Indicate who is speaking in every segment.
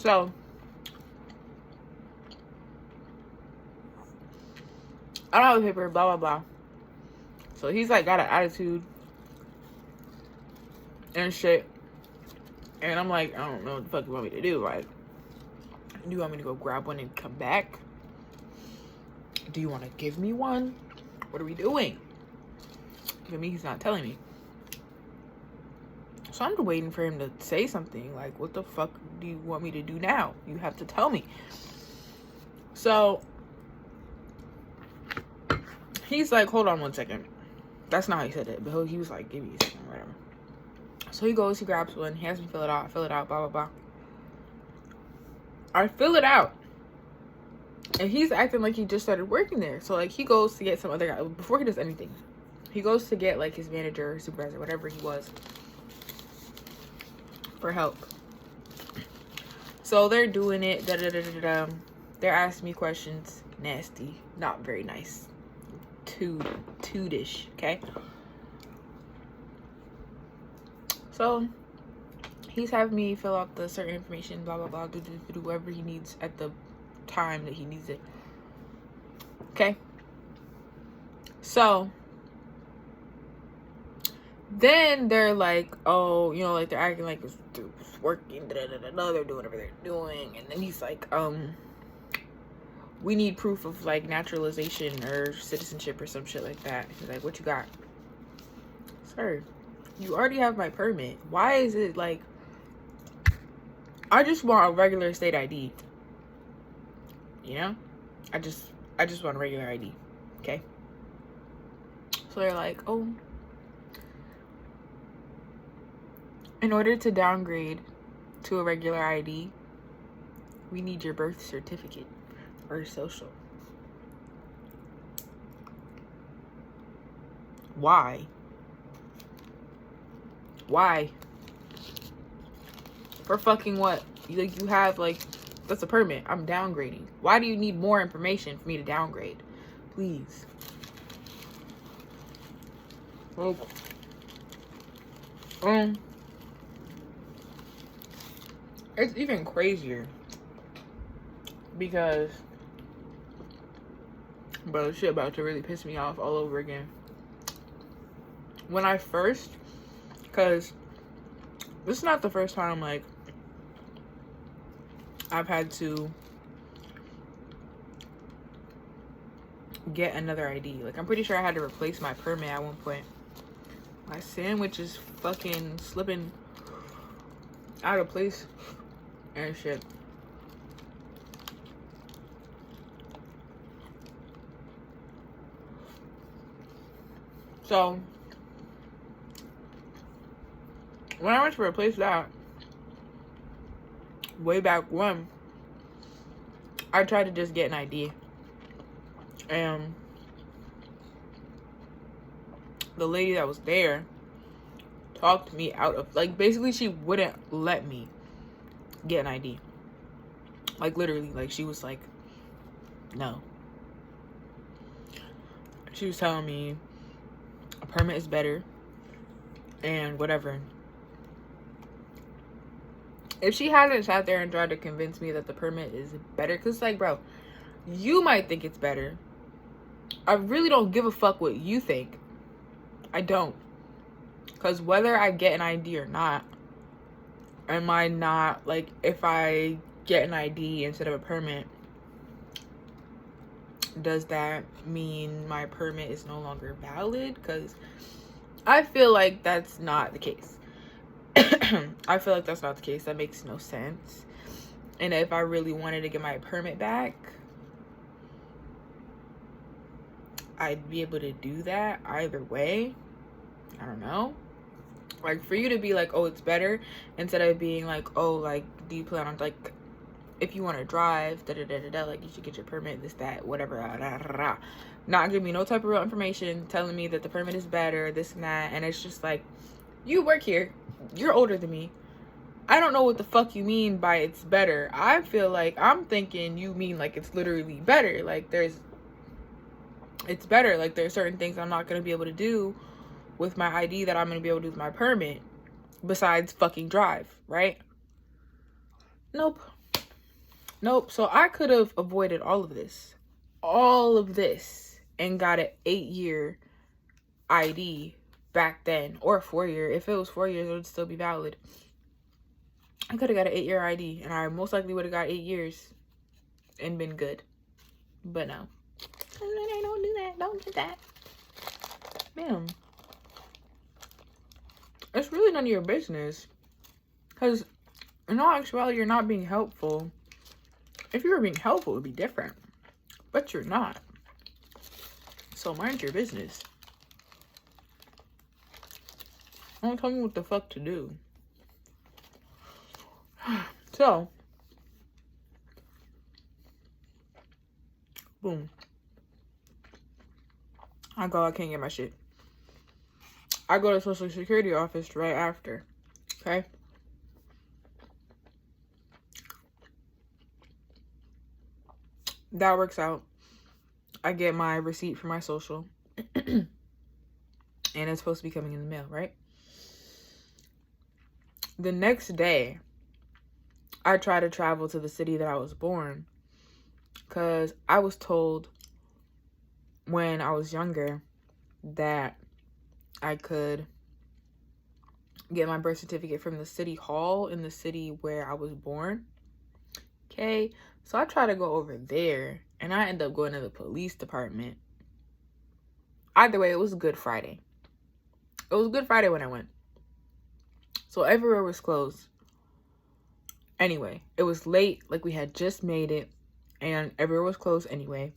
Speaker 1: So I don't have a paper, blah blah blah. So he's like got an attitude and shit. And I'm like, I don't know what the fuck you want me to do. Like, do you want me to go grab one and come back? Do you want to give me one? What are we doing? For me, he's not telling me. So I'm waiting for him to say something. Like, what the fuck do you want me to do now? You have to tell me. So he's like, hold on 1 second. That's not how he said it. But he was like, give me a second, whatever. So he goes, he grabs one, he has me fill it out, blah, blah, blah. I fill it out. And he's acting like he just started working there. So, like, he goes to get some other guy. Before he does anything, he goes to get, like, his manager, supervisor, whatever he was, for help. So they're doing it, They're asking me questions. Nasty. Not very nice. Two-dish, okay? So he's having me fill out the certain information, blah blah blah, do whatever he needs at the time that he needs it. Okay. So then they're like, oh, you know, like they're acting like it's working, they're doing whatever they're doing, and then he's like, we need proof of like naturalization or citizenship or some shit like that. He's like, what you got? Sir, you already have my permit. Why is it like, I just want a regular state ID. You know? I just want a regular ID. Okay? So they're like, oh, in order to downgrade to a regular ID, we need your birth certificate or social. Why? Why? For fucking what? You have, like, that's a permit. I'm downgrading. Why do you need more information for me to downgrade? Please. Like, it's even crazier because, bro, this shit about to really piss me off all over again. When I first, because this is not the first time, like, I've had to get another ID. Like, I'm pretty sure I had to replace my permit at one point. My sandwich is fucking slipping out of place and shit. So when I went to replace that, way back when, I tried to just get an ID. And the lady that was there talked me out of, like, basically she wouldn't let me get an ID. Like, literally, like, she was like, no. She was telling me a permit is better and whatever. If she hadn't sat there and tried to convince me that the permit is better, because, like, bro, you might think it's better. I really don't give a fuck what you think. I don't. Because whether I get an ID or not, am I not, like, if I get an ID instead of a permit, does that mean my permit is no longer valid? Because I feel like that's not the case. I feel like that's not the case. That makes no sense. And if I really wanted to get my permit back, I'd be able to do that either way. I don't know. Like, for you to be like, oh, it's better, instead of being like, oh, like, do you plan on, like, if you want to drive, like, you should get your permit, this, that, whatever, not giving me no type of real information, telling me that the permit is better, this and that. And it's just like, you work here, you're older than me, I don't know what the fuck you mean by it's better. I feel like I'm thinking you mean like it's literally better. Like, it's better. Like, there's certain things I'm not going to be able to do with my ID that I'm going to be able to do with my permit, besides fucking drive, right? Nope. Nope. So I could have avoided all of this. And got an 8-year ID back then. Or a 4-year. If it was 4 years, it would still be valid. I could have got an 8-year ID. And I most likely would have got 8 years. And been good. But no. Don't do that. Don't do that. Man. It's really none of your business. Because in all actuality, you're not being helpful. If you were being helpful, it would be different. But you're not. So mind your business. Don't tell me what the fuck to do. So. Boom. I can't get my shit. I go to the Social Security office right after. Okay? That works out. I get my receipt for my social. And it's supposed to be coming in the mail, right? The next day, I try to travel to the city that I was born. Because I was told when I was younger that I could get my birth certificate from the city hall in the city where I was born. Okay, so I try to go over there and I end up going to the police department. Either way, it was Good Friday. It was Good Friday when I went. So everywhere was closed. Anyway, it was late, like we had just made it, and everywhere was closed anyway.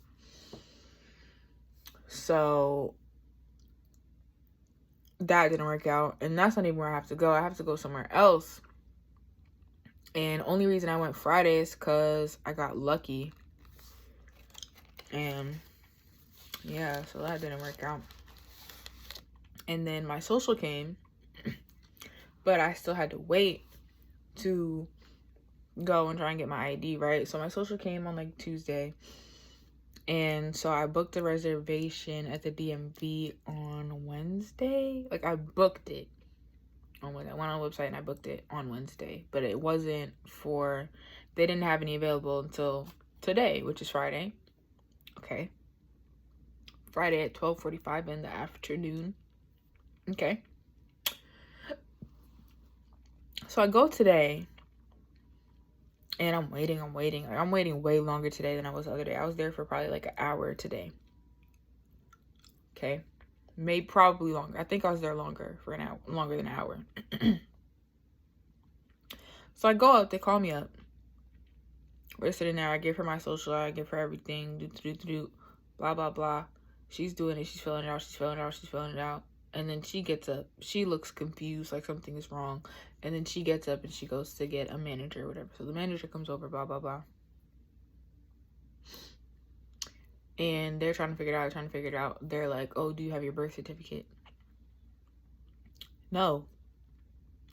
Speaker 1: So that didn't work out, and that's not even where I have to go. I have to go somewhere else. And only reason I went Friday is because I got lucky. And yeah, so that didn't work out. And then my social came, but I still had to wait to go and try and get my ID, right? So my social came on like Tuesday. And so I booked a reservation at the DMV on Wednesday. Like I booked it on Wednesday. I went on the website and I booked it on Wednesday. But it wasn't for, they didn't have any available until today, which is Friday. Okay. Friday at 12:45 in the afternoon. Okay. So I go today. And I'm waiting. Like, I'm waiting way longer today than I was the other day. I was there for probably like an hour today. Okay. Maybe probably longer. I think I was there longer for an hour, longer than an hour. So I go up, they call me up. We're sitting there, I give her my social, I give her everything, blah, blah, blah. She's doing it, she's filling it out. And then she gets up, she looks confused, like something is wrong. And then she gets up and she goes to get a manager or whatever. So the manager comes over, blah, blah, blah. And they're trying to figure it out. They're like, oh, do you have your birth certificate? No.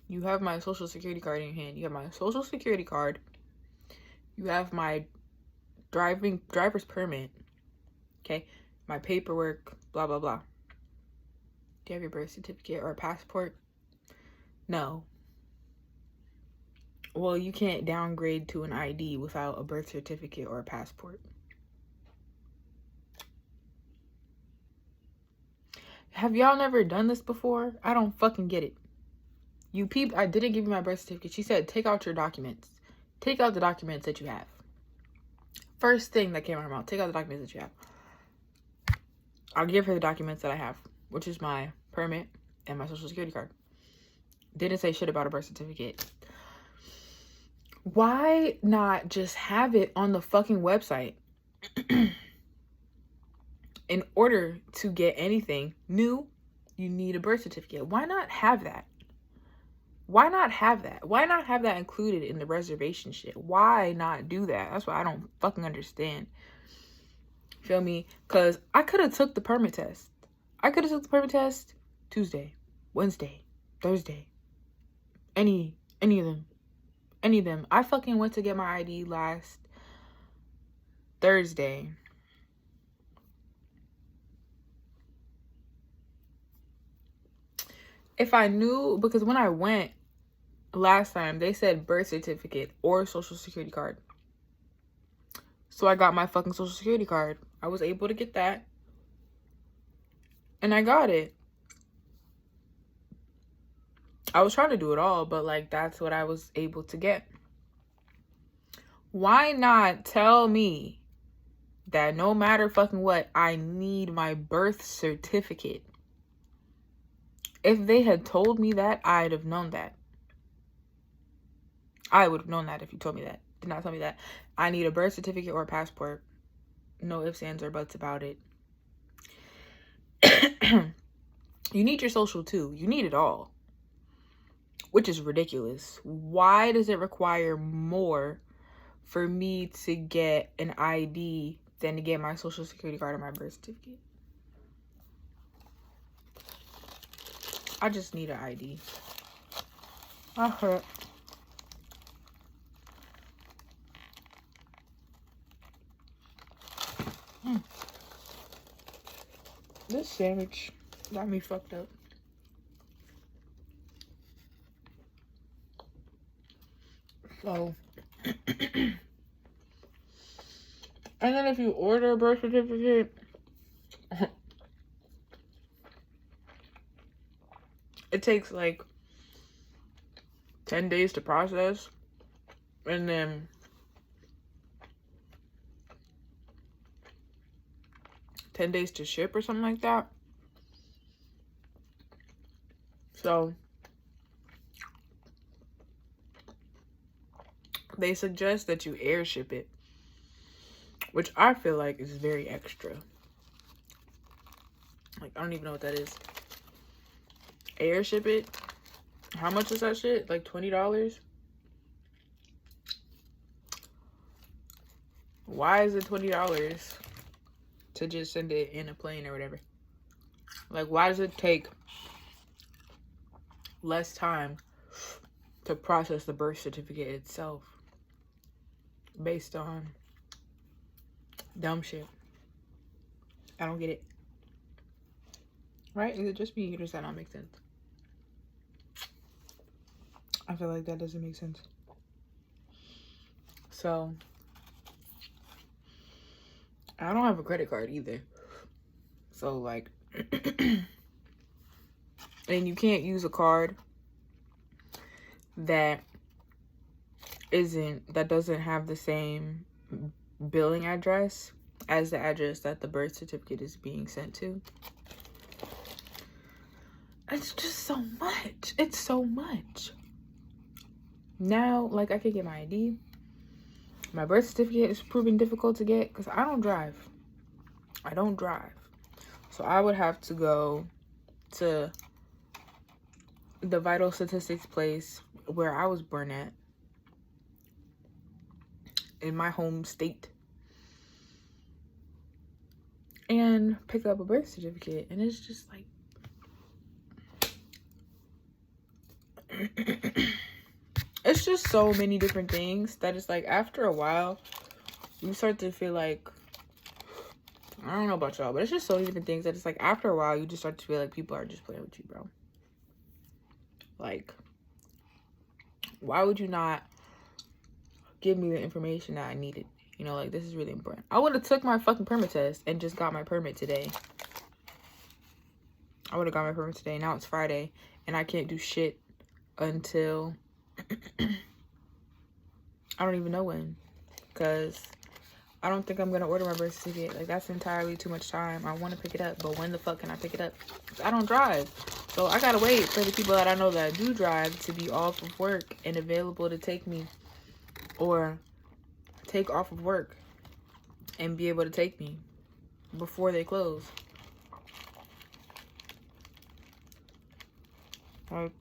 Speaker 1: You have my social security card in your hand. You have my social security card. You have my driver's permit. Okay? My paperwork, blah, blah, blah. Do you have your birth certificate or a passport? No. Well, you can't downgrade to an ID without a birth certificate or a passport. Have y'all never done this before? I don't fucking get it. You peep, I didn't give you my birth certificate. She said, take out your documents. Take out the documents that you have. First thing that came out of her mouth, take out the documents that you have. I'll give her the documents that I have, which is my permit and my social security card. Didn't say shit about a birth certificate. Why not just have it on the fucking website? In order to get anything new, you need a birth certificate. Why not have that? Why not have that? Why not have that included in the reservation shit? Why not do that? That's what I don't fucking understand. Feel me? Because I could have took the permit test. I could have took the permit test Tuesday, Wednesday, Thursday. Any of them. Any of them. I fucking went to get my ID last Thursday. If I knew, because when I went last time, they said birth certificate or social security card. So I got my fucking social security card. I was able to get that. And I got it. I was trying to do it all, but like that's what I was able to get. Why not tell me that no matter fucking what, I need my birth certificate? If they had told me that, I'd have known that. I would have known that if you told me that. Did not tell me that. I need a birth certificate or a passport. No ifs, ands, or buts about it. You need your social too. You need it all. Which is ridiculous. Why does it require more for me to get an ID than to get my social security card or my birth certificate? I just need an ID. I hurt. This sandwich got me fucked up. So, and then if you order a birth certificate, it takes like 10 days to process, and then 10 days to ship or something like that. So they suggest that you air ship it, which I feel like is very extra. Like, I don't even know what that is. Air ship it? How much is that shit? Like $20? Why is it $20 to just send it in a plane or whatever? Like, why does it take less time to process the birth certificate itself based on dumb shit? I don't get it. Right? Is it just me or does that not make sense? I feel like that doesn't make sense. So, I don't have a credit card either. So, like, and you can't use a card that doesn't have the same billing address as the address that the birth certificate is being sent to. It's just so much. It's so much. Now, like, I could get my ID. My birth certificate is proving difficult to get because I don't drive. I don't drive. So I would have to go to the vital statistics place where I was born at, in my home state, and pick up a birth certificate. And it's just like, it's just so many different things that it's like, after a while, you start to feel like, I don't know about y'all, but it's just so many different things that it's like, after a while, you just start to feel like people are just playing with you, bro. Like, why would you not give me the information that I needed? You know, like, this is really important. I would have took my fucking permit test and just got my permit today. I would have got my permit today. Now it's Friday, and I can't do shit until I don't even know when, because I don't think I'm gonna order my birth certificate. Like, that's entirely too much time. I want to pick it up, but when the fuck can I pick it up? I don't drive, so I gotta wait for the people that I know that do drive to be off of work and available to take me, or take off of work and be able to take me before they close. Like,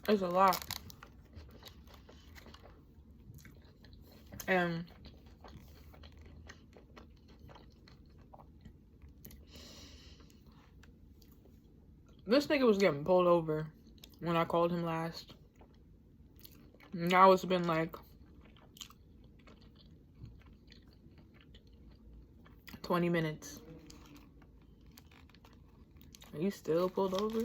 Speaker 1: it's a lot. And this nigga was getting pulled over when I called him last. Now it's been like 20 minutes. Are you still pulled over?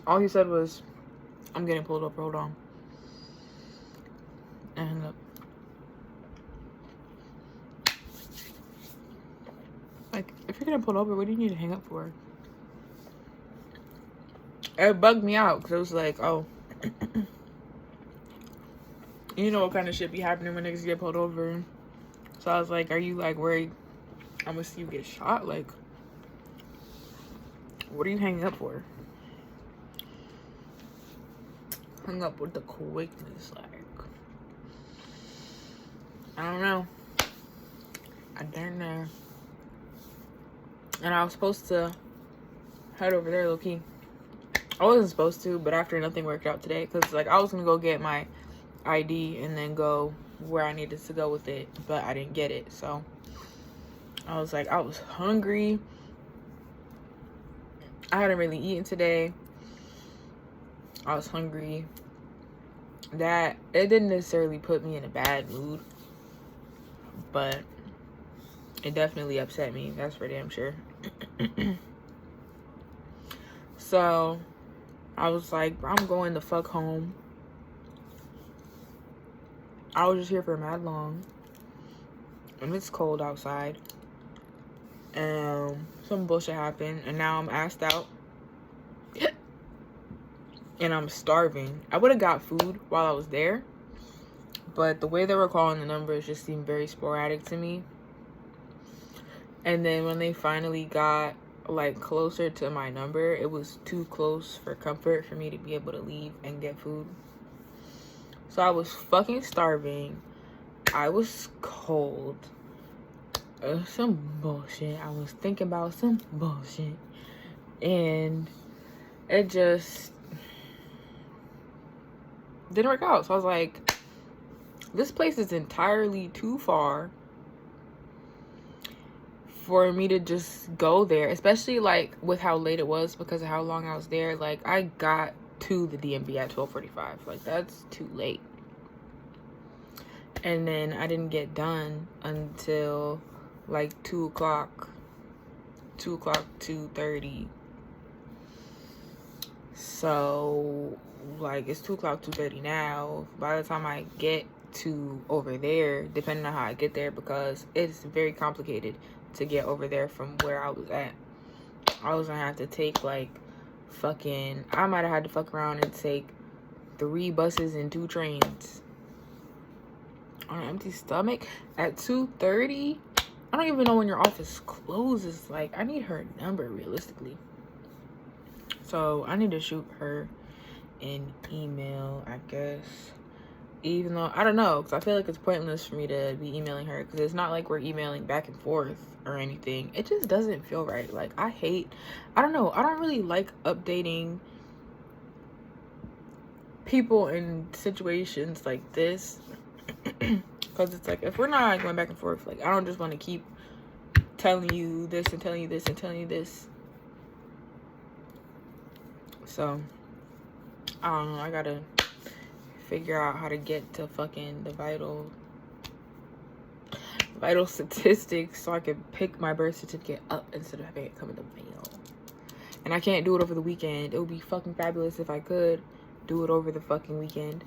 Speaker 1: All he said was, I'm getting pulled over, hold on. And hung up. Like, if you're getting pulled over, what do you need to hang up for? It bugged me out because it was like, oh, you know what kind of shit be happening when niggas get pulled over. So I was like, are you like worried I'm gonna see you get shot? Like, what are you hanging up for? Hung up with the quickness, like, I don't know. I don't know. And I was supposed to head over there, low key. I wasn't supposed to, but after nothing worked out today, because like I was gonna go get my ID and then go where I needed to go with it, but I didn't get it. So I was like, I was hungry. I hadn't really eaten today. I was hungry. That it didn't necessarily put me in a bad mood, but it definitely upset me. That's for damn sure. So I was like, I'm going the fuck home. I was just here for mad long, and it's cold outside, and some bullshit happened, and now I'm assed out and I'm starving. I would have got food while I was there, but the way they were calling the numbers just seemed very sporadic to me. And then when they finally got like closer to my number, it was too close for comfort for me to be able to leave and get food. So I was fucking starving. I was cold. Some bullshit. I was thinking about some bullshit. And it just didn't work out. So I was like, this place is entirely too far for me to just go there, especially like with how late it was because of how long I was there. Like, I got to the DMV at 12:45. Like, that's too late. And then I didn't get done until like 2 o'clock, 2:30. So like, it's 2 o'clock, 2:30 now. By the time I get to over there, depending on how I get there, because it's very complicated to get over there from where I was at. I was gonna have to take like fucking, I might have had to fuck around and take 3 buses and 2 trains on an empty stomach at 2:30. I don't even know when your office closes. Like, I need her number realistically, so I need to shoot her an email, I guess. Even though, I don't know, because I feel like it's pointless for me to be emailing her, because it's not like we're emailing back and forth or anything. It just doesn't feel right. Like, I don't know, I don't really like updating people in situations like this, because it's like, if we're not going back and forth, like, I don't just want to keep telling you this and telling you this and telling you this. So I don't know, I gotta figure out how to get to fucking the vital statistics so I can pick my birth certificate up instead of having it come in the mail. And I can't do it over the weekend. It would be fucking fabulous if I could do it over the fucking weekend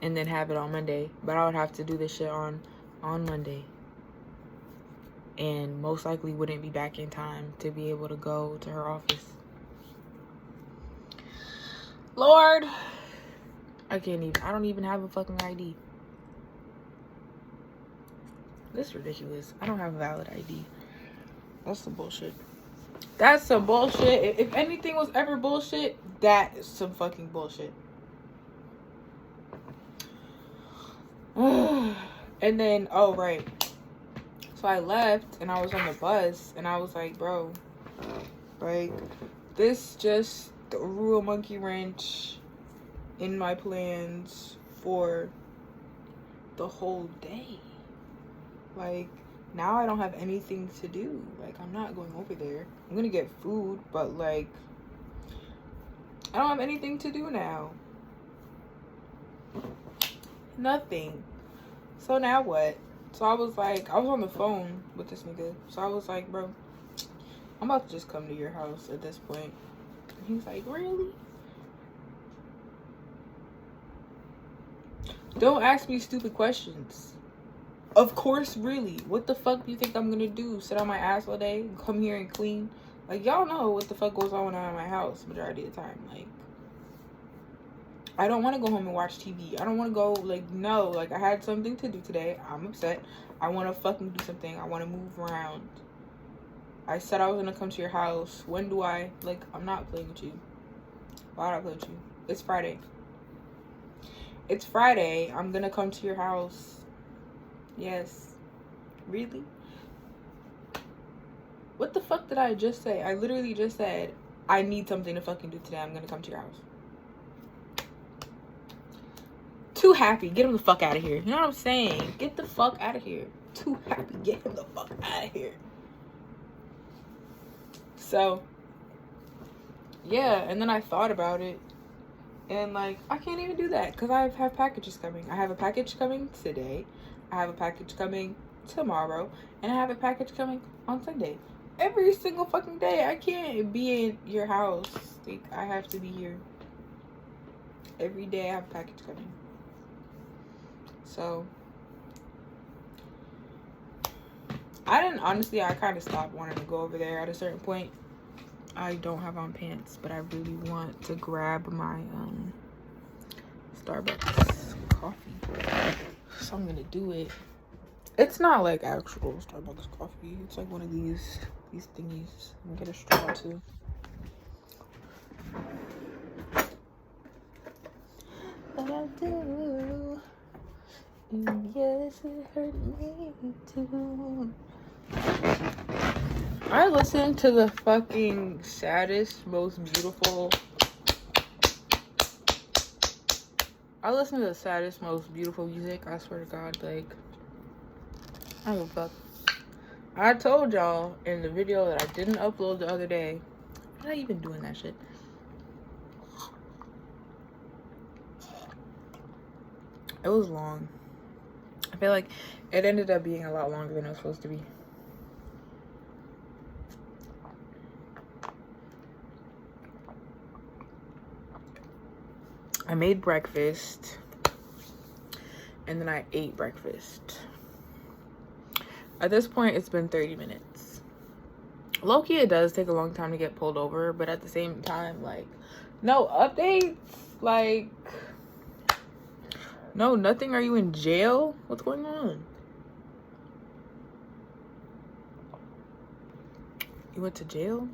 Speaker 1: and then have it on Monday, but I would have to do this shit on Monday, and most likely wouldn't be back in time to be able to go to her office. Lord, I don't even have a fucking ID. This is ridiculous. I don't have a valid ID. That's some bullshit. That's some bullshit. If anything was ever bullshit, that is some fucking bullshit. And then, oh right, so I left and I was on the bus and I was like, bro, like, this just threw a monkey wrench in my plans for the whole day. Like, now I don't have anything to do. Like, I'm not going over there. I'm gonna get food, but like, I don't have anything to do now. Nothing. So now what? So I was like, I was on the phone with this nigga. So I was like, bro, I'm about to just come to your house at this point. And he was like, really? Don't ask me stupid questions. Of course, really. What the fuck do you think I'm gonna do? Sit on my ass all day? Come here and clean? Like, y'all know what the fuck goes on when I'm at my house majority of the time. Like, I don't want to go home and watch TV. I don't want to go, like, no. Like, I had something to do today. I'm upset. I want to fucking do something. I want to move around. I said I was going to come to your house. When do I? Like, I'm not playing with you. Why would I play with you? It's Friday. It's Friday. I'm going to come to your house. Yes. Really? What the fuck did I just say? I literally just said, I need something to fucking do today. I'm going to come to your house. Too happy. Get him the fuck out of here. You know what I'm saying? Get the fuck out of here. Too happy. Get him the fuck out of here. So, yeah. And then I thought about it. And, like, I can't even do that because I have packages coming. I have a package coming today. I have a package coming tomorrow. And I have a package coming on Sunday. Every single fucking day. I can't be in your house. Like, I have to be here. Every day I have a package coming. So, I kind of stopped wanting to go over there at a certain point. I don't have on pants, but I really want to grab my Starbucks coffee. So I'm gonna do it. It's not like actual Starbucks coffee. It's like one of these thingies. I'm gonna get a straw too. But I do. And yes, it hurt me too. I listen to the fucking saddest, most beautiful. I listen to the saddest, most beautiful music. I swear to God, like, I don't give a fuck. I told y'all in the video that I didn't upload the other day. I'm not even doing that shit. It was long. I feel like it ended up being a lot longer than it was supposed to be. I made breakfast and then I ate breakfast. At this point, it's been 30 minutes. Low-key, it does take a long time to get pulled over, but at the same time, like, no updates, like, no, nothing. Are you in jail? What's going on? You went to jail?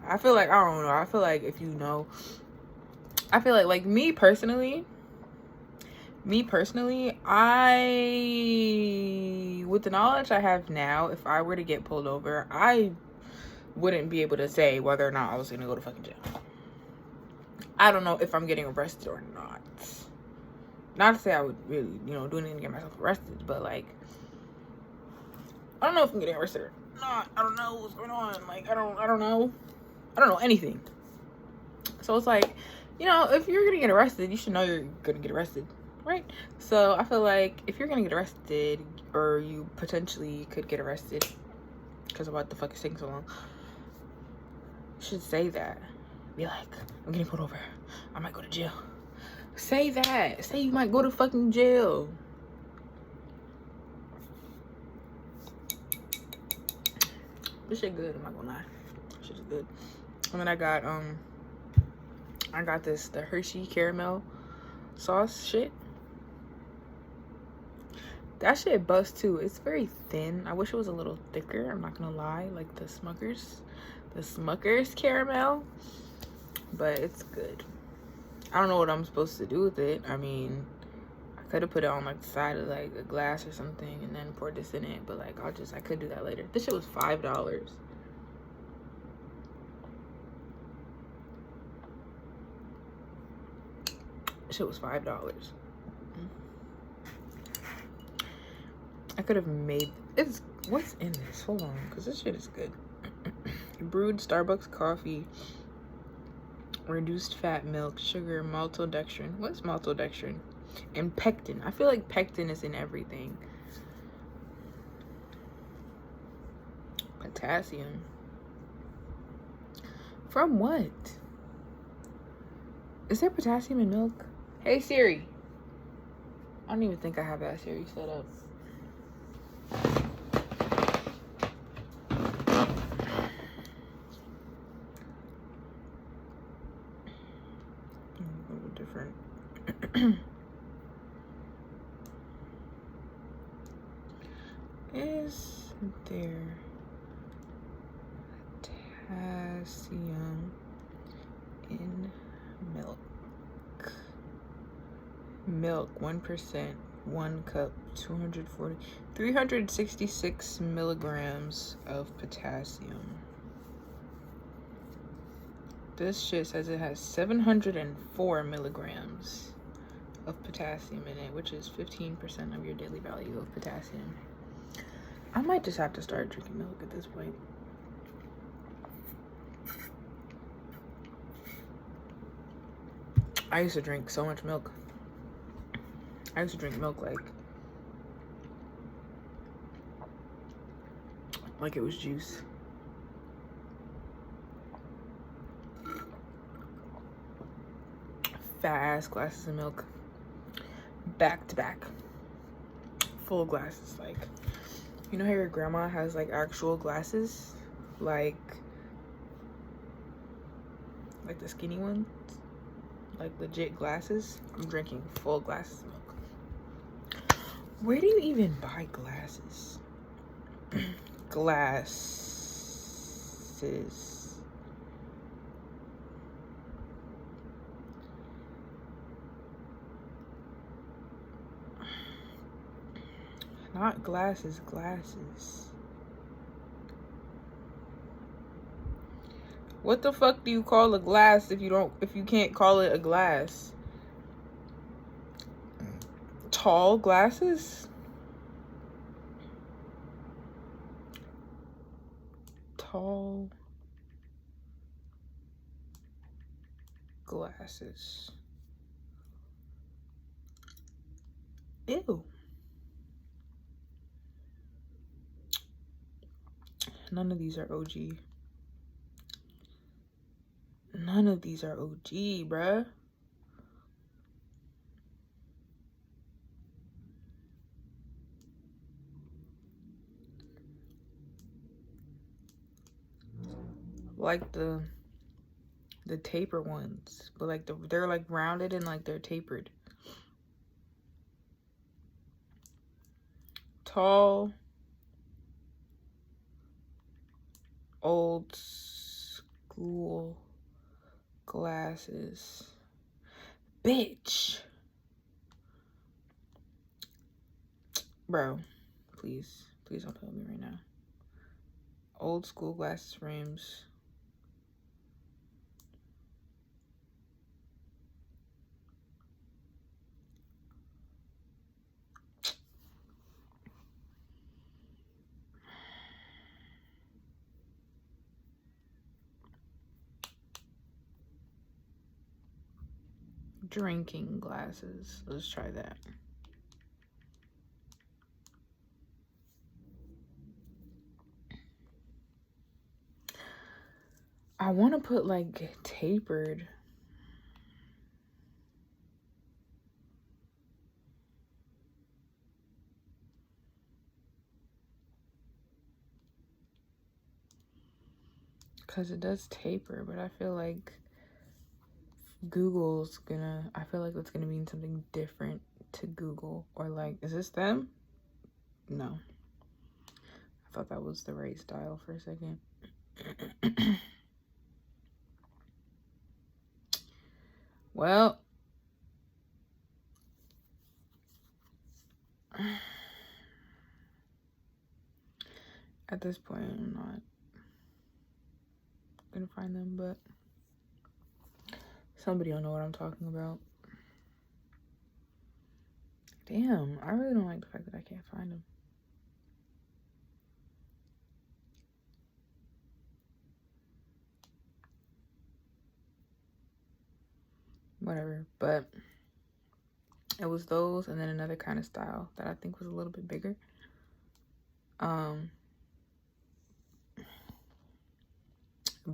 Speaker 1: I feel like, I don't know. I feel like if you know, I feel like me personally, I, with the knowledge I have now, if I were to get pulled over, I wouldn't be able to say whether or not I was going to go to fucking jail. I don't know if I'm getting arrested or not. Not to say I would really, you know, do anything to get myself arrested, but, like, I don't know if I'm getting arrested or not. I don't know what's going on. Like, I don't know. I don't know anything. So it's like, you know, if you're gonna get arrested, you should know you're gonna get arrested, right? So I feel like if you're gonna get arrested, or you potentially could get arrested because of what the fuck is taking so long, you should say that. Be like, I'm getting pulled over. I might go to jail. Say that. Say you might go to fucking jail. This shit good, I'm not gonna lie. This shit is good. And then I got this, the Hershey caramel sauce shit. That shit busts too. It's very thin. I wish it was a little thicker, I'm not gonna lie, like the Smucker's caramel. But it's good. I don't know what I'm supposed to do with it. I mean, I could have put it on like the side of like a glass or something and then pour this in it, but like I could do that later. This shit was $5. Shit was $5. I could have made what's in this? Hold on, because this shit is good. Brewed Starbucks coffee, reduced fat milk, sugar, maltodextrin. What's maltodextrin? And pectin. I feel like pectin is in everything. Potassium. From what? Is there potassium in milk? Hey Siri, I don't even think I have that series set up. A little different. Is there potassium in milk? Milk, 1%, 1 cup, 366 milligrams of potassium. This shit says it has 704 milligrams of potassium in it, which is 15% of your daily value of potassium. I might just have to start drinking milk at this point. I used to drink so much milk. I used to drink milk like it was juice. Fat ass glasses of milk, back to back, full glasses. Like, you know how your grandma has like actual glasses, like the skinny ones, like legit glasses? I'm drinking full glasses of milk. Where do you even buy glasses? Glasses. Not glasses, glasses. What the fuck do you call a glass if you can't call it a glass? Tall glasses? Tall glasses. Ew. None of these are OG. None of these are OG, bruh. Like the taper ones, but like they're like rounded and like they're tapered. Tall, old school glasses. Bitch. Bro, please don't tell me right now. Old school glasses frames. Drinking glasses. Let's try that. I want to put like tapered. Because it does taper, but I feel like Google's gonna, I feel like it's gonna mean something different to Google. Or like, is this them? No. I thought that was the right style for a second. Well, at this point, I'm not gonna find them, but somebody will know what I'm talking about. Damn, I really don't like the fact that I can't find them. Whatever, but it was those and then another kind of style that I think was a little bit bigger. But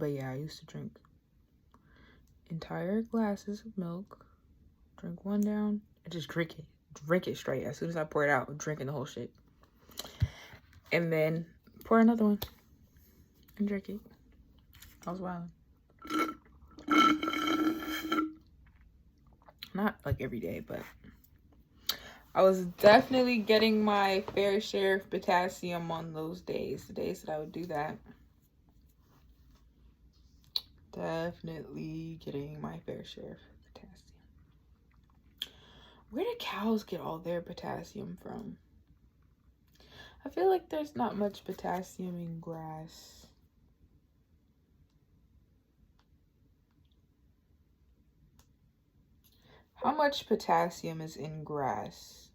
Speaker 1: yeah, I used to drink entire glasses of milk, drink one down, and just drink it. drink it straight. As soon as I pour it out, I'm drinking the whole shit. And then pour another one and drink it. I was wild. Not like every day, but I was definitely getting my fair share of potassium on those days. The days that I would do that. Definitely getting my fair share of potassium. Where do cows get all their potassium from? I feel like there's not much potassium in grass. How much potassium is in grass?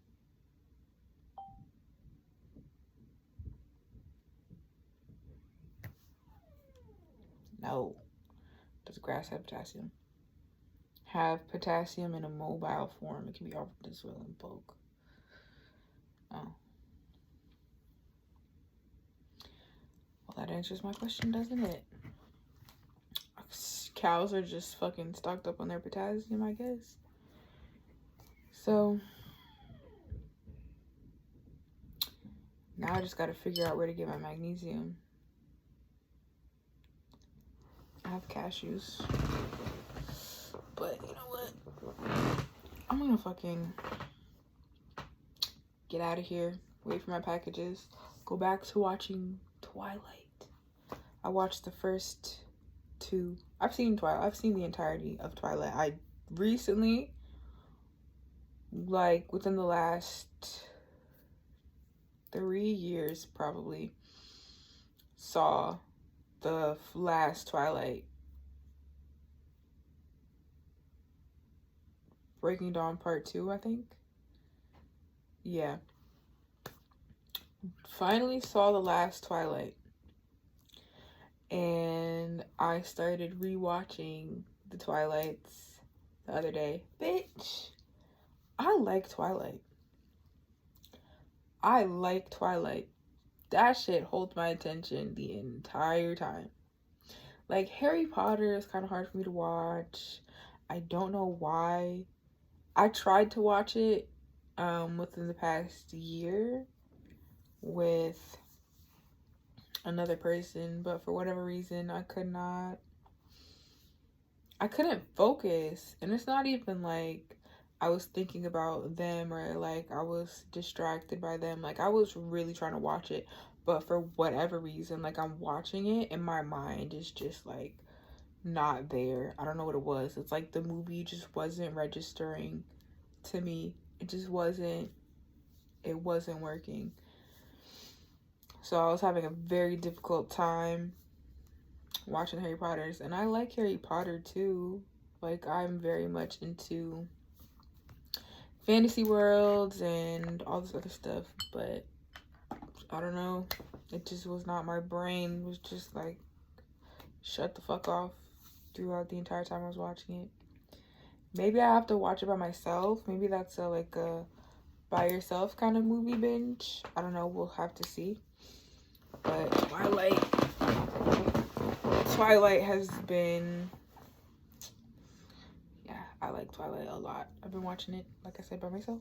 Speaker 1: No. Does grass have potassium? Have potassium in a mobile form. It can be offered as well in bulk. Oh. Well, that answers my question, doesn't it? Cows are just fucking stocked up on their potassium, I guess. So now I just gotta figure out where to get my magnesium. I have cashews. But you know what? I'm gonna fucking get out of here, wait for my packages, go back to watching Twilight. I watched the first 2. I've seen Twilight. I've seen the entirety of Twilight. I recently, like within the last 3 years probably, saw the last Twilight. Breaking Dawn Part 2, I think. Yeah. Finally saw the last Twilight. And I started rewatching the Twilights the other day. Bitch, I like Twilight. I like Twilight. That shit holds my attention the entire time. Like, Harry Potter is kind of hard for me to watch. I don't know why. I tried to watch it within the past year with another person, but for whatever reason I couldn't focus. And it's not even like I was thinking about them or like I was distracted by them. Like, I was really trying to watch it, but for whatever reason, like, I'm watching it and my mind is just like not there. I don't know what it was. It's like the movie just wasn't registering to me. It just wasn't working. So I was having a very difficult time watching Harry Potter's, and I like Harry Potter too. Like, I'm very much into fantasy worlds and all this other stuff, but I don't know, it just was not, my brain was just like shut the fuck off throughout the entire time I was watching it. Maybe I have to watch it by myself. Maybe that's a by yourself kind of movie binge. I don't know, we'll have to see. But Twilight has been, yeah, I like Twilight a lot. I've been watching it, like I said, by myself,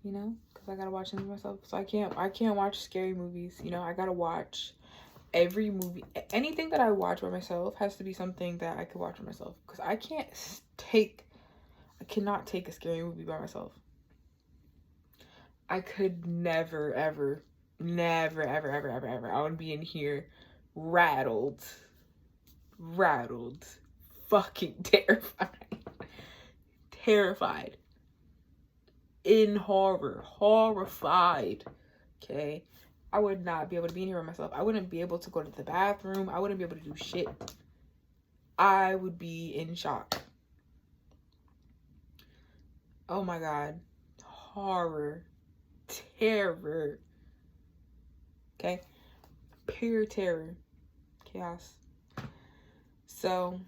Speaker 1: you know, because I gotta watch them myself. So I can't watch scary movies, you know. I gotta watch every movie. Anything that I watch by myself has to be something that I could watch by myself, because I cannot take a scary movie by myself. I could never, ever, I would be in here rattled, fucking terrified, in horrified, okay? I would not be able to be in here by myself. I wouldn't be able to go to the bathroom. I wouldn't be able to do shit. I would be in shock. Oh my God. Horror. Terror. Okay? Pure terror. Chaos. So,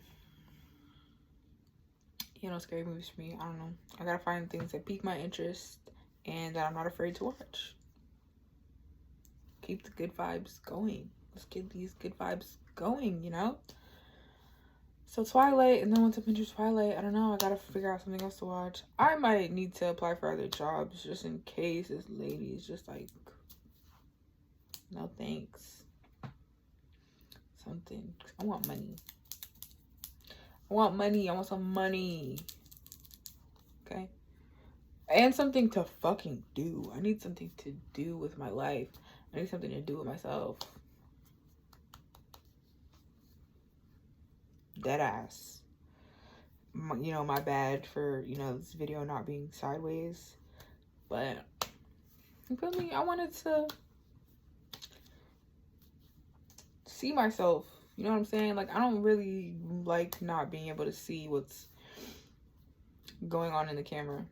Speaker 1: you know, scary movies for me, I don't know. I gotta find things that pique my interest and that I'm not afraid to watch. Keep the good vibes going. Let's get these good vibes going, you know? So Twilight, and then once I finish Twilight, I don't know, I gotta figure out something else to watch. I might need to apply for other jobs just in case this lady is just like, no thanks. Something. I want money. I want money. I want some money. Okay? And something to fucking do. I need something to do with my life. I need something to do with myself. Dead ass. You know, my bad for, you know, this video not being sideways. But, you feel me? I wanted to see myself. You know what I'm saying? Like, I don't really like not being able to see what's going on in the camera.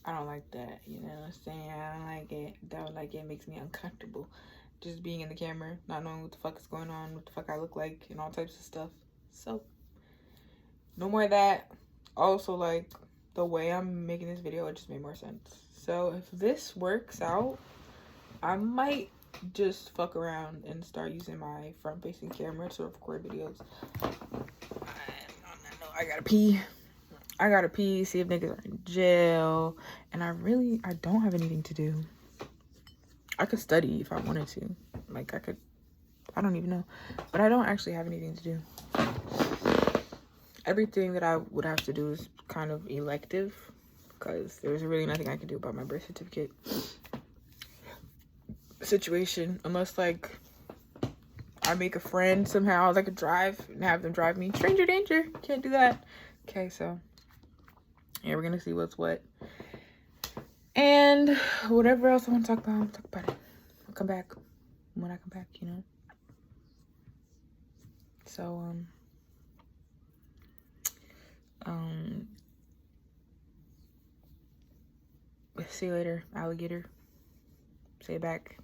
Speaker 1: I don't like that, you know what I'm saying? I don't like it. Don't like it. It makes me uncomfortable. Just being in the camera, not knowing what the fuck is going on, what the fuck I look like, and all types of stuff. So, no more of that. Also, like, the way I'm making this video, it just made more sense. So, if this works out, I might just fuck around and start using my front-facing camera to record videos. I gotta pee. I gotta pee, see if niggas are in jail. And I don't have anything to do. I could study if I wanted to. Like, I don't even know. But I don't actually have anything to do. Everything that I would have to do is kind of elective. Because there's really nothing I can do about my birth certificate situation. Unless, like, I make a friend somehow that I could drive and have them drive me. Stranger danger. Can't do that. Okay, so yeah, we're gonna see what's what. And whatever else I want to talk about, I'll talk about it. I'll come back when I come back, you know. So, see you later, alligator. Say it back.